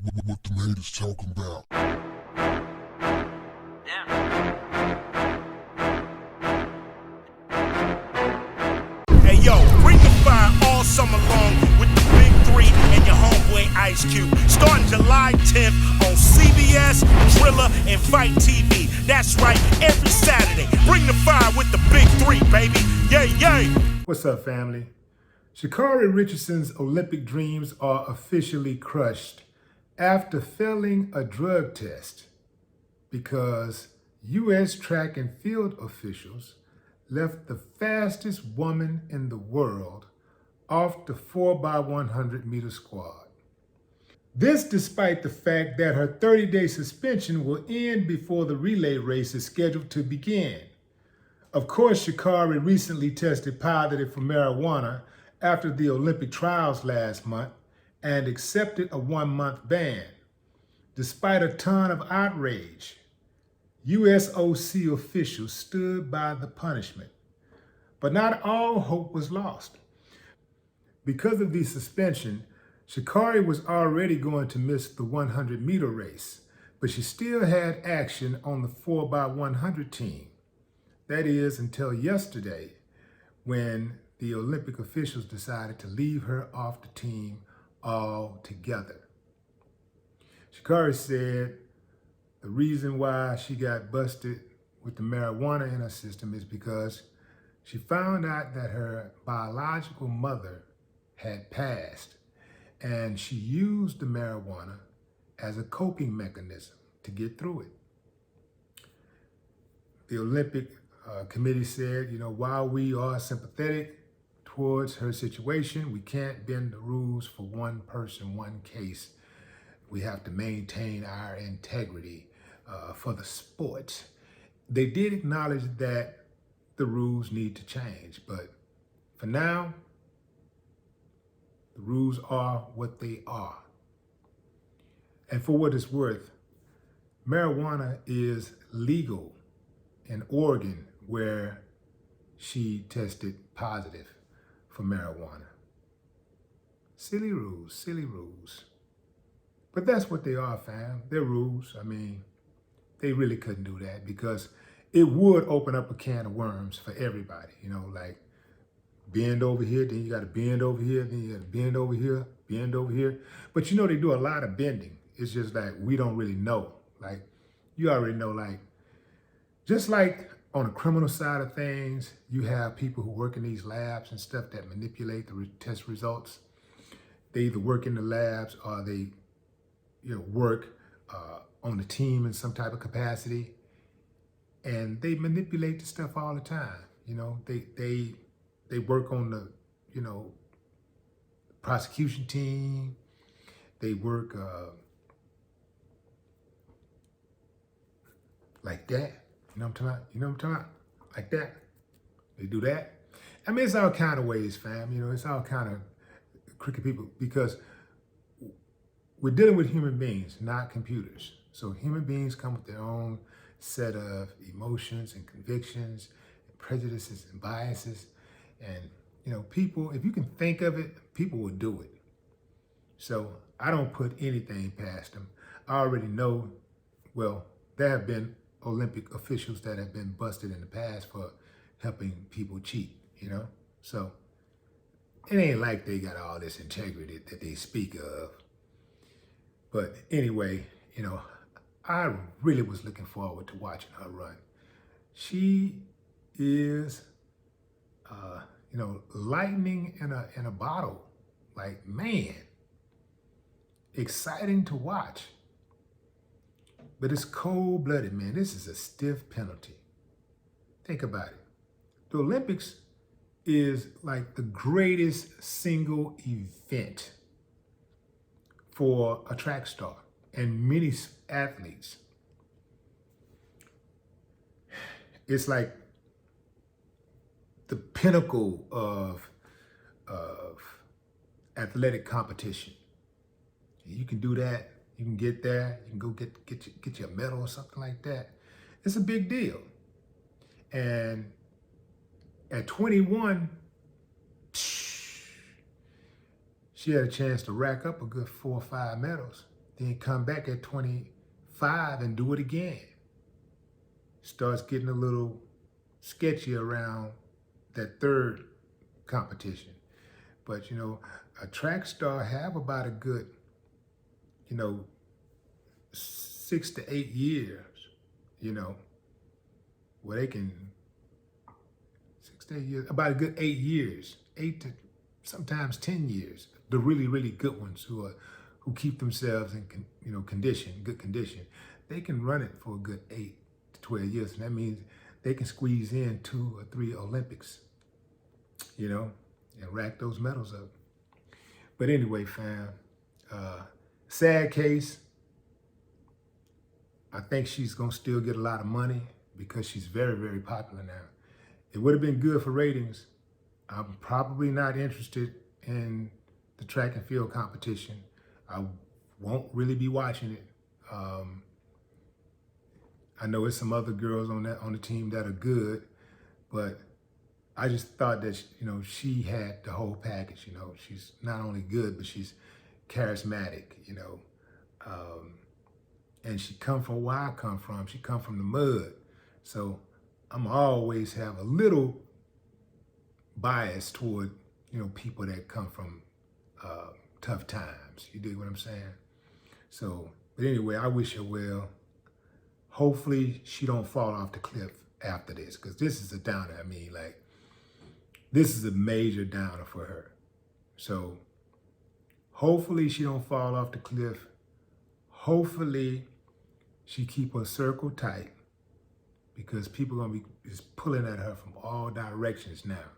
What the haters talking about? Hey yo, bring the fire all summer long with the big three and your homeboy Ice Cube. Starting July 10th on CBS, Thriller, and Fight TV. That's right, every Saturday. Bring the fire with the big three, baby. Yay, yay. What's up, family? Sha'Carri Richardson's Olympic dreams are officially crushed after failing a drug test because U.S. track and field officials left the fastest woman in the world off the 4x100 meter squad. This despite the fact that her 30-day suspension will end before the relay race is scheduled to begin. Of course, Sha'Carri recently tested positive for marijuana after the Olympic trials last month and accepted a 1-month ban. Despite a ton of outrage, USOC officials stood by the punishment. But not all hope was lost. Because of the suspension, Sha'Carri was already going to miss the 100-meter race, but she still had action on the 4x100 team. That is, until yesterday, when the Olympic officials decided to leave her off the team altogether. Sha'Carri said the reason why she got busted with the marijuana in her system is because she found out that her biological mother had passed, and she used the marijuana as a coping mechanism to get through it. The Olympic committee said, while we are sympathetic towards her situation, we can't bend the rules for one person, one case. We have to maintain our integrity for the sport. They did acknowledge that the rules need to change, but for now, the rules are what they are. And for what it's worth, marijuana is legal in Oregon, where she tested positive for marijuana. Silly rules, silly rules. But that's what they are, fam. They're rules. I mean, they really couldn't do that because it would open up a can of worms for everybody. Like bend over here, then you got to bend over here, then you got to bend over here, bend over here. But they do a lot of bending. It's just like we don't really know. Like you already know, like just like on the criminal side of things, you have people who work in these labs and stuff that manipulate the test results. They either work in the labs or they work on the team in some type of capacity, and they manipulate the stuff all the time. They work on the prosecution team. They work like that. You know what I'm talking about? Like that. They do that. I mean, it's all kind of ways, fam. It's all kind of crooked people because we're dealing with human beings, not computers. So human beings come with their own set of emotions and convictions, and prejudices and biases. And, people, if you can think of it, people will do it. So I don't put anything past them. I already know, well, there have been Olympic officials that have been busted in the past for helping people cheat, So it ain't like they got all this integrity that they speak of. But anyway, I really was looking forward to watching her run. She is, lightning in a bottle. Like, man, exciting to watch. But it's cold-blooded, man. This is a stiff penalty. Think about it. The Olympics is like the greatest single event for a track star and many athletes. It's like the pinnacle of athletic competition. You can do that. You can get there. You can go get your medal or something like that. It's a big deal. And at 21, she had a chance to rack up a good 4 or 5 medals. then come back at 25 and do it again. Starts getting a little sketchy around that third competition. But, you know, a track star have about a good, you know, 6 to 8 years, you know, where they can, 6 to 8 years, about a good 8 years, 8 to sometimes 10 years. The really, really good ones who keep themselves in, you know, good condition, they can run it for a good 8 to 12 years. And that means they can squeeze in 2 or 3 Olympics, you know, and rack those medals up. But anyway, fam, sad case. I think she's gonna still get a lot of money because she's very, very popular now. It would have been good for ratings. I'm probably not interested in the track and field competition. I won't really be watching it. I know there's some other girls on the team that are good, but I just thought that, you know, she had the whole package. You know, she's not only good, but she's charismatic, you know. And she come from where I come from. She come from the mud. So I'm always have a little bias toward, you know, people that come from tough times. You dig what I'm saying? So, but anyway, I wish her well. Hopefully she don't fall off the cliff after this, because this is a downer. I mean, like, this is a major downer for her. So hopefully she don't fall off the cliff. Hopefully she keep her circle tight, because people are gonna be just pulling at her from all directions now.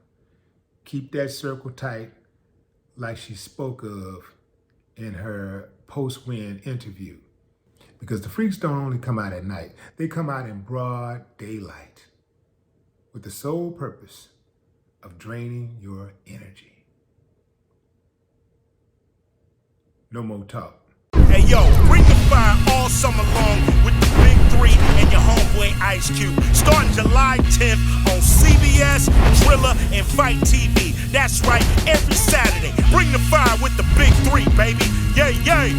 Keep that circle tight, like she spoke of in her post-win interview. Because the freaks don't only come out at night, they come out in broad daylight with the sole purpose of draining your energy. No more talk. Hey yo, bring the fire all summer long with the Big Three and your homeboy Ice Cube. Starting July 10th on CBS, Thriller, and Fight TV. That's right, every Saturday. Bring the fire with the Big Three, baby. Yay, yay.